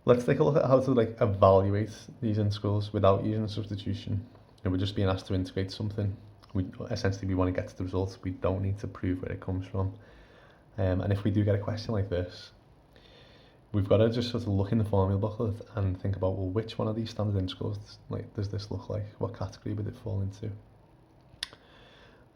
Let's take a look at how to like evaluate these integrals without using substitution. And we're just being asked to integrate something. We essentially want to get to the result. We don't need to prove where it comes from. And if we do get a question like this, we've got to just sort of look in the formula booklet and think about, well, which one of these standard integrals like does this look like? What category would it fall into?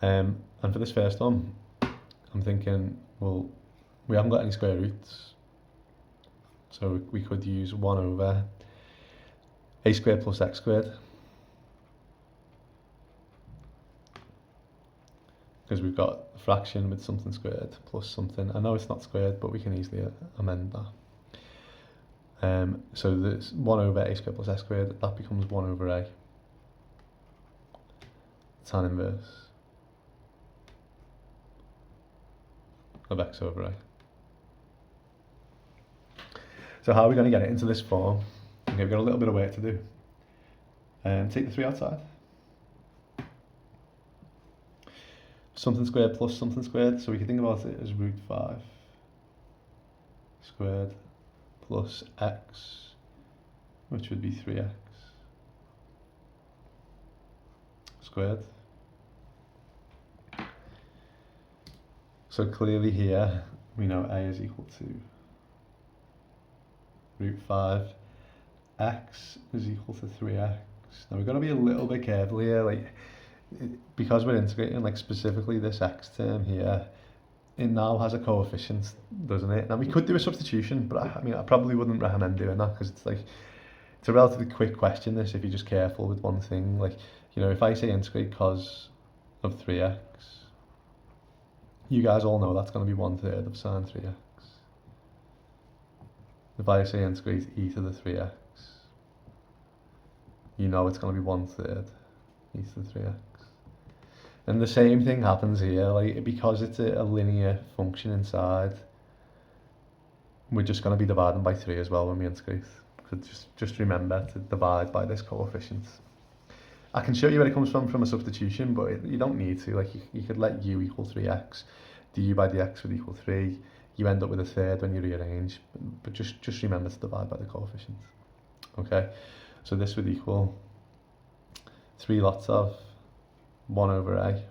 And for this first one, I'm thinking, well, we haven't got any square roots, so we could use 1 over a squared plus x squared, because we've got a fraction with something squared plus something. I know it's not squared, but we can easily amend that. So there's 1 over a squared plus x squared, that becomes 1 over a tan inverse of x over a. So how are we going to get it into this form? Okay, we've got a little bit of work to do. Take the 3 outside. Something squared plus something squared, so we can think about it as root 5 squared plus x, which would be 3x squared. So clearly here, we know a is equal to root 5, x is equal to 3x. Now we've got to be a little bit careful here, like, because we're integrating like specifically this x term here, it now has a coefficient, doesn't it? Now we could do a substitution, but I mean I probably wouldn't recommend doing that, because it's a relatively quick question this, if you're just careful with one thing. Like, you know, if I say integrate cos of 3x, you guys all know that's going to be 1/3 of sine 3x. If I say integrate e to the 3x, you know it's going to be 1/3 e to the 3x. And the same thing happens here, like, because it's a linear function inside, we're just going to be dividing by 3 as well when we integrate. So just remember to divide by this coefficient. I can show you where it comes from a substitution, but you don't need to. Like, you could let u equal 3x, du by dx would equal 3. You end up with a third when you rearrange, but just remember to divide by the coefficient. Okay, so this would equal 3 lots of 1 over a,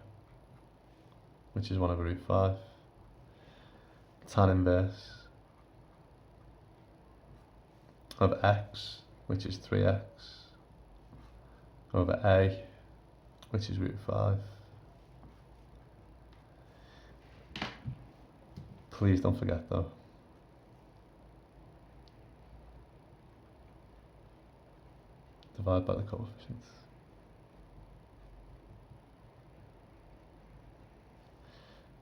which is 1 over root 5, tan inverse of x, which is 3x, over a, which is root 5. Please don't forget though, divide by the coefficients.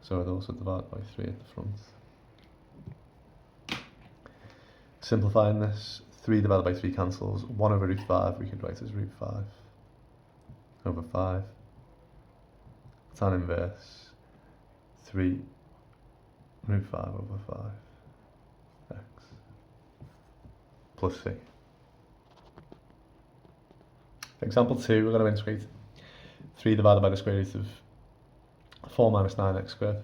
So I'd also divide by 3 at the front. Simplifying this, 3 divided by 3 cancels. 1 over root 5 we could write as root 5 over 5. Tan inverse 3 root 5 over 5 x plus c. Example 2, we're going to integrate 3 divided by the square root of 4 minus 9x squared.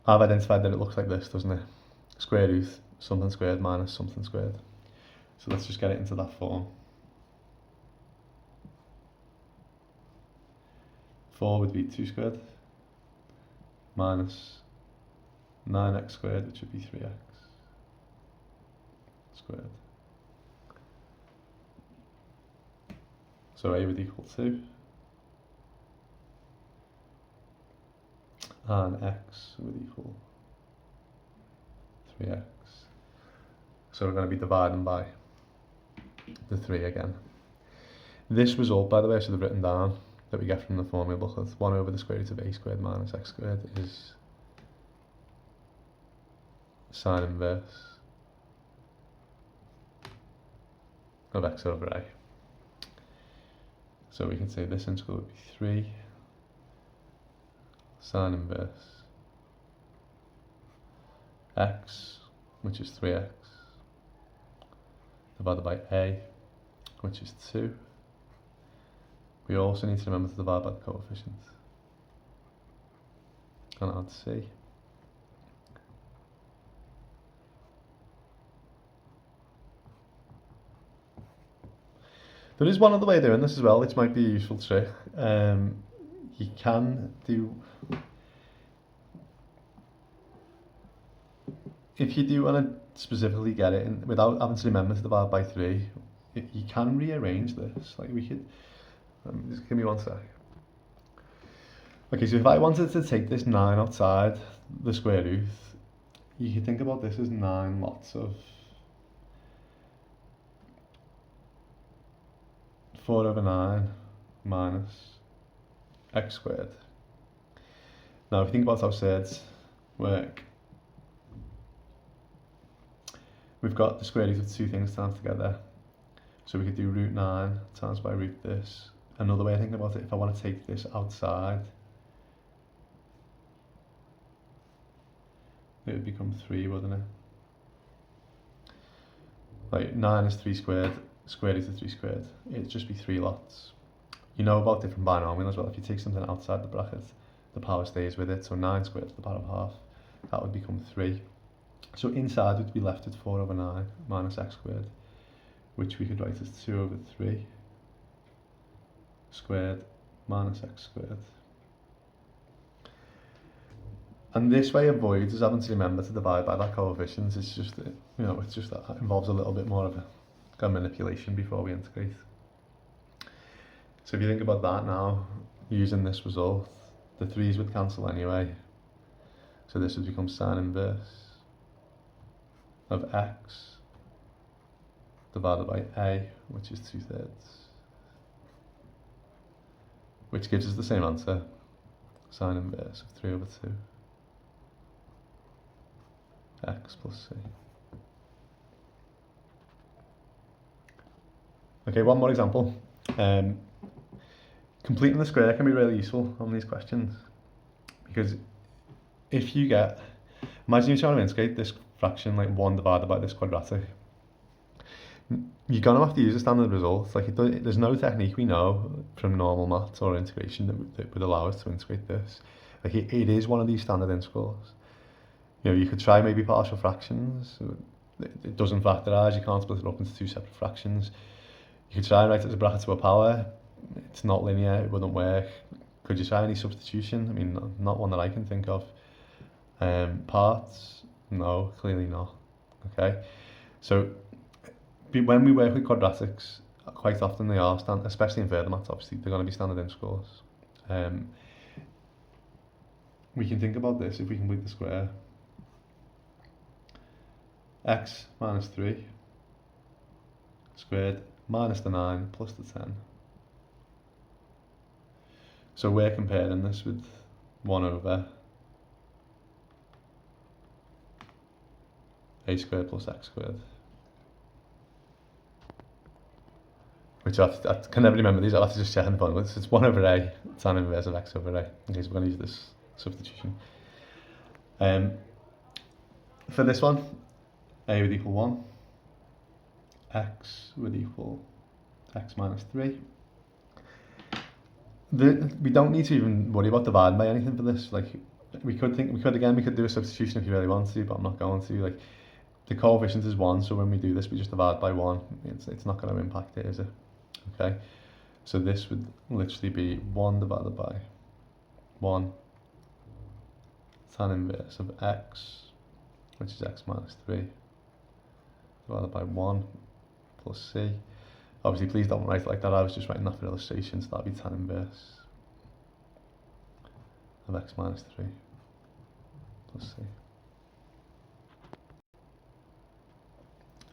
I've identified that it looks like this, doesn't it? Square root something squared minus something squared. So let's just get it into that form. 4 would be 2 squared minus 9x squared, which would be 3x squared. So a would equal 2. And x would equal 3x. So we're going to be dividing by the 3 again. This result, by the way, I should have written down, that we get from the formula booklet, 1 over the square root of a squared minus x squared is sine inverse of x over a. So we can say this integral would be 3 sine inverse x, which is 3x, divided by a, which is 2. We also need to remember to divide by the coefficient. And add c. There is one other way of doing this as well, which might be a useful trick. You can do, if you do want to specifically get it in, without having to remember to divide by 3, you can rearrange this. Like we could, just give me one sec. Okay, so if I wanted to take this 9 outside the square root, you could think about this as 9 lots of 4/9 minus x squared. Now, if you think about how surds work, we've got the square root of 2 things times together. So we could do root 9 times by root this. Another way of thinking about it, if I want to take this outside, it would become 3, wouldn't it? Like 9 is 3 squared, square root of 3 squared. It'd just be 3 lots. You know about different binomials as well. If you take something outside the bracket, the power stays with it. So 9 squared to the power of half, that would become 3. So inside would be left with 4/9 minus x squared, which we could write as 2/3 squared minus x squared. And this way avoids us having to remember to divide by that coefficient. It's just, it's just that it involves a little bit more of a manipulation before we integrate. So if you think about that now, using this result, the 3's would cancel anyway. So this would become sine inverse of x divided by a, which is 2/3, which gives us the same answer, sine inverse of 3/2 x plus c. Okay, one more example. Completing the square can be really useful on these questions, because if you get, imagine you're trying to integrate this fraction like 1 divided by this quadratic, you're going to have to use a standard result. Like there's no technique we know from normal maths or integration that would allow us to integrate this. Like it is one of these standard integrals. You could try maybe partial fractions. It doesn't factorize, you can't split it up into 2 separate fractions. You could try and write it as a bracket to a power. It's not linear, it wouldn't work. Could you try any substitution? I mean, not one that I can think of. Parts? No, clearly not. Okay, so when we work with quadratics, quite often they are, especially in further maths, obviously, they're going to be standard integrals. We can think about this if we complete the square. X minus 3 squared minus the 9 plus the 10. So we're comparing this with 1/a squared plus x squared. Which I can never remember these, I'll have to just check in the bottom. It's 1/a tan inverse of x over a. Okay, so we're going to use this substitution. For this one, a would equal 1, x would equal x minus 3. We don't need to even worry about dividing by anything for this. Like we could do a substitution if you really want to, but I'm not going to. Like the coefficient is 1, so when we do this, we just divide by 1. It's not going to impact it, is it? Okay, so this would literally be 1 divided by 1 tan inverse of x, which is x minus 3, divided by 1 plus c. Obviously, please don't write it like that. I was just writing that for illustration, so that'd be tan inverse of x minus 3 plus c.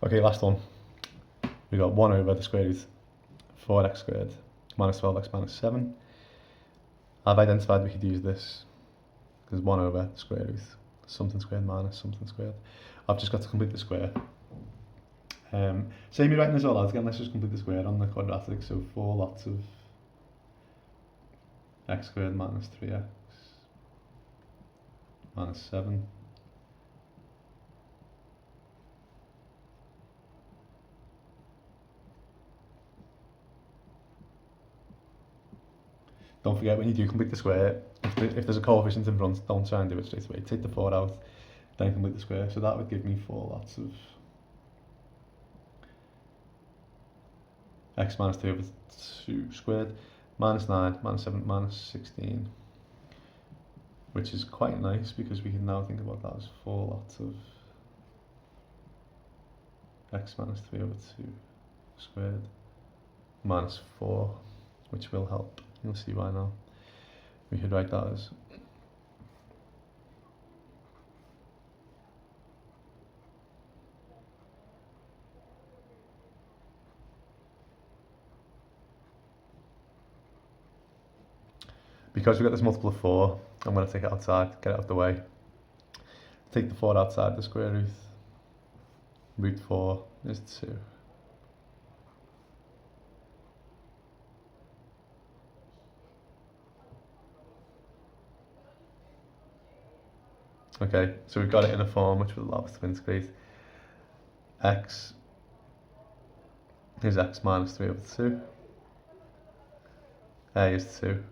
Okay, last one. We got 1 over the square root 4x squared minus 12x minus 7. I've identified we could use this because 1 over the square root something squared minus something squared. I've just got to complete the square. Save me writing this all out again, let's just complete the square on the quadratic. So 4 lots of x squared minus 3x minus 7. Don't forget, when you do complete the square, if there's a coefficient in front, don't try and do it straight away. Take the 4 out, then complete the square. So that would give me 4 lots of x minus 3 over 2 squared, minus 9, minus 7, minus 16, which is quite nice because we can now think about that as 4 lots of x minus 3 over 2 squared minus 4, which will help. You'll see why now. We could write that as because we've got this multiple of 4, I'm going to take it outside, get it out of the way. Take the 4 outside the square root. Root 4 is 2. Okay, so we've got it in a form which will allow us to integrate. X is x minus 3 over 2. A is 2.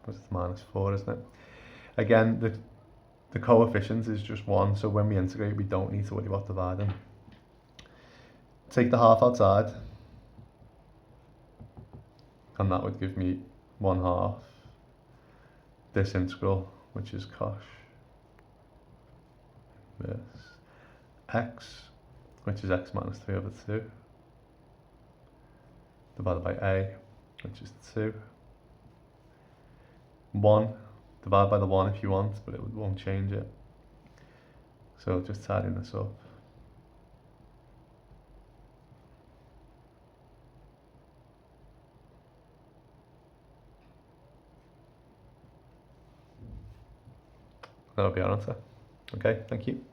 But it's minus 4, isn't it? Again, the coefficient is just 1, so when we integrate, we don't need to worry about dividing. Take the half outside, and that would give me 1/2 this integral, which is cosh inverse x, which is x minus 3 over 2, divided by a, which is 2. 1, divide by the 1 if you want, but it won't change it. So just tidying this up. That'll be our answer. Okay, thank you.